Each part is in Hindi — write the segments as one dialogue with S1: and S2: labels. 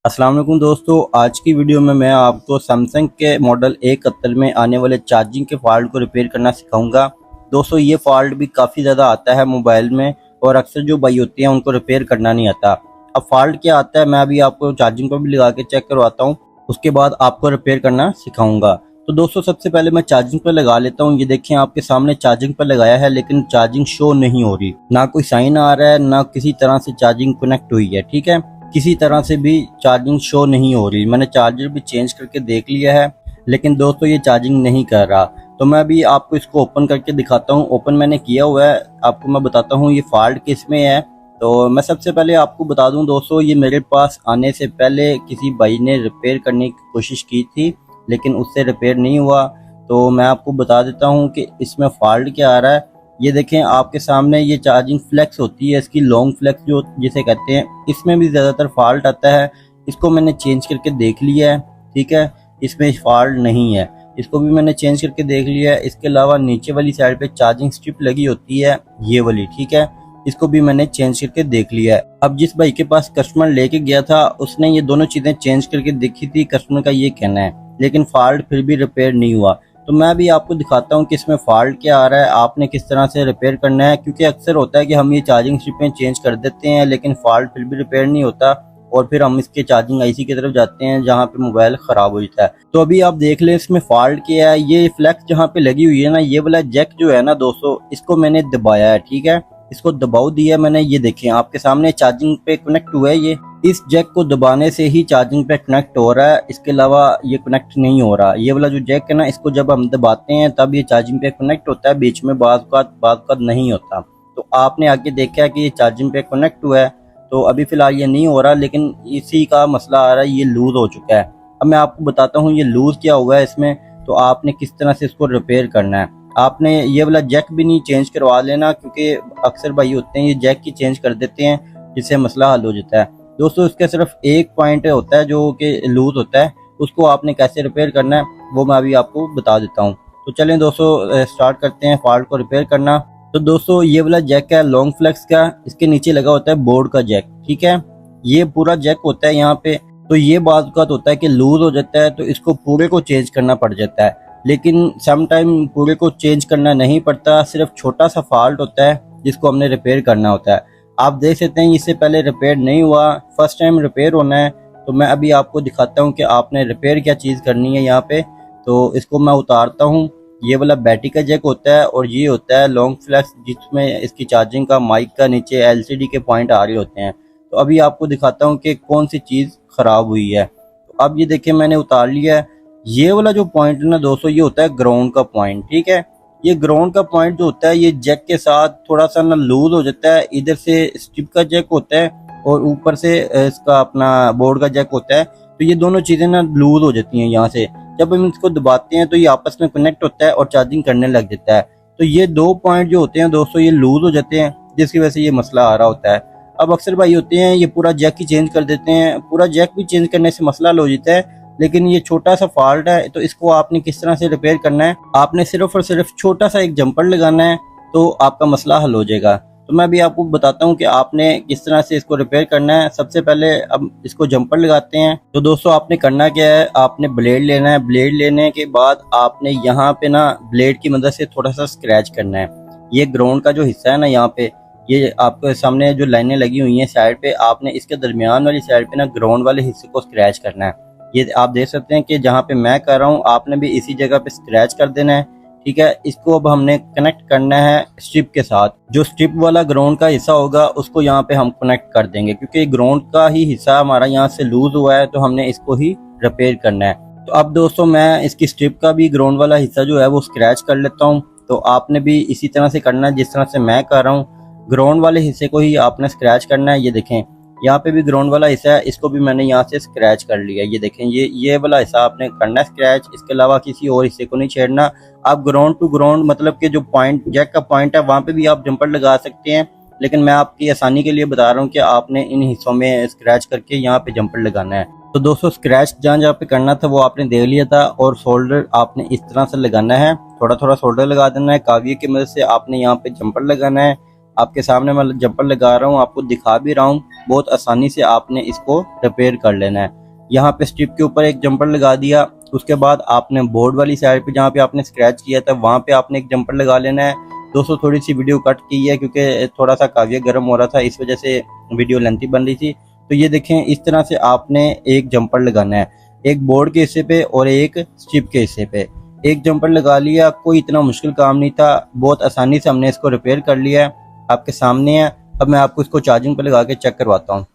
S1: अस्सलाम वालेकुम दोस्तों, आज की वीडियो में मैं आपको सैमसंग के मॉडल A71 में आने वाले चार्जिंग के फॉल्ट को रिपेयर करना सिखाऊंगा। दोस्तों ये फॉल्ट भी काफ़ी ज़्यादा आता है मोबाइल में और अक्सर जो भाई होते हैं उनको रिपेयर करना नहीं आता। अब फॉल्ट क्या आता है मैं अभी आपको चार्जिंग पर भी लगा के चेक करवाता हूँ, उसके बाद आपको रिपेयर करना सिखाऊंगा। तो दोस्तों सबसे पहले मैं चार्जिंग पर लगा लेता हूँ। ये देखें आपके सामने चार्जिंग पर लगाया है लेकिन चार्जिंग शो नहीं हो रही, ना कोई साइन आ रहा है, ना किसी तरह से चार्जिंग कनेक्ट हुई है। ठीक है, किसी तरह से भी चार्जिंग शो नहीं हो रही। मैंने चार्जर भी चेंज करके देख लिया है लेकिन दोस्तों ये चार्जिंग नहीं कर रहा। तो मैं अभी आपको इसको ओपन करके दिखाता हूँ। ओपन मैंने किया हुआ है, आपको मैं बताता हूँ ये फॉल्ट किस में है। तो मैं सबसे पहले आपको बता दूं दोस्तों, ये मेरे पास आने से पहले किसी भाई ने रिपेयर करने की कोशिश की थी लेकिन उससे रिपेयर नहीं हुआ। तो मैं आपको बता देता हूँ कि इसमें फॉल्ट क्या आ रहा है। ये देखें आपके सामने ये चार्जिंग फ्लेक्स होती है, इसकी लॉन्ग फ्लेक्स जो जिसे कहते हैं, इसमें भी ज़्यादातर फॉल्ट आता है। इसको मैंने चेंज करके देख लिया है, ठीक है, इसमें फॉल्ट नहीं है। इसको भी मैंने चेंज करके देख लिया है। इसके अलावा नीचे वाली साइड पे चार्जिंग स्ट्रिप लगी होती है ये वाली, ठीक है, इसको भी मैंने चेंज करके देख लिया है। अब जिस भाई के पास कस्टमर लेके गया था उसने ये दोनों चीज़ें चेंज करके देखी थी, कस्टमर का ये कहना है, लेकिन फॉल्ट फिर भी रिपेयर नहीं हुआ। तो मैं भी आपको दिखाता हूँ कि इसमें फॉल्ट क्या आ रहा है, आपने किस तरह से रिपेयर करना है। क्योंकि अक्सर होता है कि हम ये चार्जिंग स्ट्रिपें चेंज कर देते हैं लेकिन फॉल्ट फिर भी रिपेयर नहीं होता और फिर हम इसके चार्जिंग आईसी की तरफ जाते हैं जहाँ पे मोबाइल खराब हो जाता है। तो अभी आप देख लें इसमें फॉल्ट क्या है। ये फ्लैक्स जहाँ पे लगी हुई है ना, ये वाला जैक जो है ना दोस्तों, इसको मैंने दबाया है, ठीक है, इसको दबाव दिया मैंने। ये देखें आपके सामने चार्जिंग पे कनेक्ट हुआ है। ये इस जैक को दबाने से ही चार्जिंग पे कनेक्ट हो रहा है, इसके अलावा ये कनेक्ट नहीं हो रहा। ये वाला जो जैक है ना, इसको जब हम दबाते हैं तब ये चार्जिंग पे कनेक्ट होता है, बीच में बाज़ नहीं होता। तो आपने आगे देखा कि ये चार्जिंग पे कनेक्ट हुआ है, तो अभी फिलहाल ये नहीं हो रहा, लेकिन इसी का मसला आ रहा है, ये लूज हो चुका है। अब मैं आपको बताता हूँ ये लूज क्या हुआ है इसमें, तो आपने किस तरह से इसको रिपेयर करना है। आपने ये वाला जैक भी नहीं चेंज करवा लेना, क्योंकि अक्सर भाई होते हैं ये जैक की चेंज कर देते हैं जिससे मसला हल हो जाता है। दोस्तों इसका सिर्फ एक पॉइंट होता है जो कि लूज होता है, उसको आपने कैसे रिपेयर करना है वो मैं अभी आपको बता देता हूँ। तो चलें दोस्तों स्टार्ट करते हैं फॉल्ट को रिपेयर करना। तो दोस्तों ये वाला जैक है लॉन्ग फ्लेक्स का, इसके नीचे लगा होता है बोर्ड का जैक, ठीक है, ये पूरा जैक होता है यहाँ पे। तो ये बात का होता है कि लूज हो जाता है तो इसको पूरे को चेंज करना पड़ जाता है, लेकिन सम टाइम पूरे को चेंज करना नहीं पड़ता, सिर्फ छोटा सा फॉल्ट होता है जिसको हमने रिपेयर करना होता है। आप देख सकते हैं इससे पहले रिपेयर नहीं हुआ, फर्स्ट टाइम रिपेयर होना है। तो मैं अभी आपको दिखाता हूँ कि आपने रिपेयर क्या चीज़ करनी है यहाँ पे। तो इसको मैं उतारता हूँ। ये वाला बैटरी का जैक होता है और ये होता है लॉन्ग फ्लैक्स जिसमें इसकी चार्जिंग का माइक का नीचे एलसीडी के पॉइंट आ रहे होते हैं। तो अभी आपको दिखाता हूँ कि कौन सी चीज़ ख़राब हुई है। तो अब ये देखिए मैंने उतार लिया है। ये वाला जो पॉइंट है ना दोस्तों, ये होता है ग्राउंड का पॉइंट, ठीक है। ये ग्राउंड का पॉइंट जो होता है ये जैक के साथ थोड़ा सा ना लूज हो जाता है। इधर से स्ट्रिप का जैक होता है और ऊपर से इसका अपना बोर्ड का जैक होता है। तो ये दोनों चीज़ें ना लूज हो जाती हैं यहाँ से। जब हम इसको दबाते हैं तो ये आपस में कनेक्ट होता है और चार्जिंग करने लग जाता है। तो ये दो पॉइंट जो होते हैं दोस्तों ये लूज हो जाते हैं, जिसकी वजह से ये मसला आ रहा होता है। अब अक्सर भाई होते हैं ये पूरा जैक ही चेंज कर देते हैं, पूरा जैक भी चेंज करने से मसला हो जाता है, लेकिन ये छोटा सा फॉल्ट है। तो इसको आपने किस तरह से रिपेयर करना है, आपने सिर्फ और सिर्फ छोटा सा एक जंपर लगाना है तो आपका मसला हल हो जाएगा। तो मैं भी आपको बताता हूँ कि आपने किस तरह से इसको रिपेयर करना है। सबसे पहले अब इसको जंपर लगाते हैं। तो दोस्तों आपने करना क्या है, आपने ब्लेड लेना है। ब्लेड लेने के बाद आपने यहाँ पे ना ब्लेड की मदद से थोड़ा सा स्क्रैच करना है। ये ग्राउंड का जो हिस्सा है ना, यहाँ पे ये आपके सामने जो लाइनें लगी हुई हैं साइड पे, आपने इसके दरमियान वाली साइड पे ना ग्राउंड वाले हिस्से को स्क्रैच करना है। ये आप देख सकते हैं कि जहाँ पे मैं कर रहा हूँ आपने भी इसी जगह पे स्क्रैच कर देना है, ठीक है। इसको अब हमने कनेक्ट करना है स्ट्रिप के साथ। जो स्ट्रिप वाला ग्राउंड का हिस्सा होगा उसको यहाँ पे हम कनेक्ट कर देंगे, क्योंकि ग्राउंड का ही हिस्सा हमारा यहाँ से लूज हुआ है तो हमने इसको ही रिपेयर करना है। तो अब दोस्तों मैं इसकी स्ट्रिप का भी ग्राउंड वाला हिस्सा जो है वो स्क्रैच कर लेता हूँ। तो आपने भी इसी तरह से करना है जिस तरह से मैं कर रहा हूँ, ग्राउंड वाले हिस्से को ही आपने स्क्रैच करना है। ये देखें यहाँ पे भी ग्राउंड वाला हिस्सा है, इसको भी मैंने यहाँ से स्क्रैच कर लिया। ये देखें ये वाला हिस्सा आपने करना है स्क्रैच, इसके अलावा किसी और हिस्से को नहीं छेड़ना। आप ग्राउंड टू ग्राउंड मतलब कि जो पॉइंट जैक का पॉइंट है वहाँ पे भी आप जंपर लगा सकते हैं, लेकिन मैं आपकी आसानी के लिए बता रहा हूँ कि आपने इन हिस्सों में स्क्रैच करके यहाँ पे जंपर लगाना है। तो दोस्तों स्क्रैच जहाँ जहाँ पे करना था वो आपने देख लिया था, और शोल्डर आपने इस तरह से लगाना है, थोड़ा थोड़ा शोल्डर लगा देना है। काविये की मदद से आपने यहाँ पे जंपर लगाना है। आपके सामने मैं जंपर लगा रहा हूँ, आपको दिखा भी रहा हूँ। बहुत आसानी से आपने इसको रिपेयर कर लेना है। यहाँ पे स्ट्रिप के ऊपर एक जंपर लगा दिया, उसके बाद आपने बोर्ड वाली साइड पे जहाँ पे आपने स्क्रैच किया था वहाँ पे आपने एक जंपर लगा लेना है। दोस्तों थोड़ी सी वीडियो कट की है क्योंकि थोड़ा सा काव्य गर्म हो रहा था, इस वजह से वीडियो लेंथी बन रही थी। तो ये देखें, इस तरह से आपने एक जंपर लगाना है, एक बोर्ड के हिस्से पे और एक स्ट्रिप के हिस्से पे। एक जंपर लगा लिया, कोई इतना मुश्किल काम नहीं था, बहुत आसानी से हमने इसको रिपेयर कर लिया है। आपके सामने है। अब मैं आपको इसको चार्जिंग पे लगा के चेक करवाता हूँ।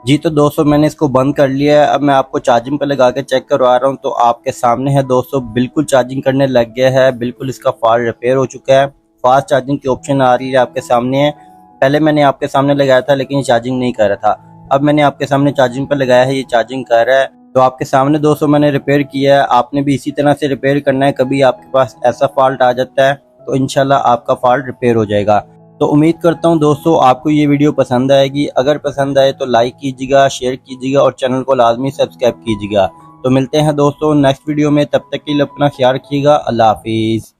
S1: जी तो दोस्तों मैंने इसको बंद कर लिया है। अब मैं आपको चार्जिंग पे लगा के चेक करवा रहा हूँ। तो आपके सामने है दोस्तों, बिल्कुल चार्जिंग करने लग गया है, बिल्कुल इसका फॉल्ट रिपेयर हो चुका है। फास्ट चार्जिंग की ऑप्शन आ रही है आपके सामने है। पहले मैंने आपके सामने लगाया था लेकिन ये चार्जिंग नहीं कर रहा था। अब मैंने आपके सामने चार्जिंग पे लगाया है, ये चार्जिंग कर रहा है। तो आपके सामने दोस्तों मैंने रिपेयर किया है, आपने भी इसी तरह से रिपेयर करना है। कभी आपके पास ऐसा फॉल्ट आ जाता है तो इंशाल्लाह आपका फॉल्ट रिपेयर हो जाएगा। तो उम्मीद करता हूँ दोस्तों आपको ये वीडियो पसंद आएगी। अगर पसंद आए तो लाइक कीजिएगा, शेयर कीजिएगा और चैनल को लाजमी सब्सक्राइब कीजिएगा। तो मिलते हैं दोस्तों नेक्स्ट वीडियो में, तब तक के लिए अपना ख्याल रखिएगा। अल्लाह हाफिज़।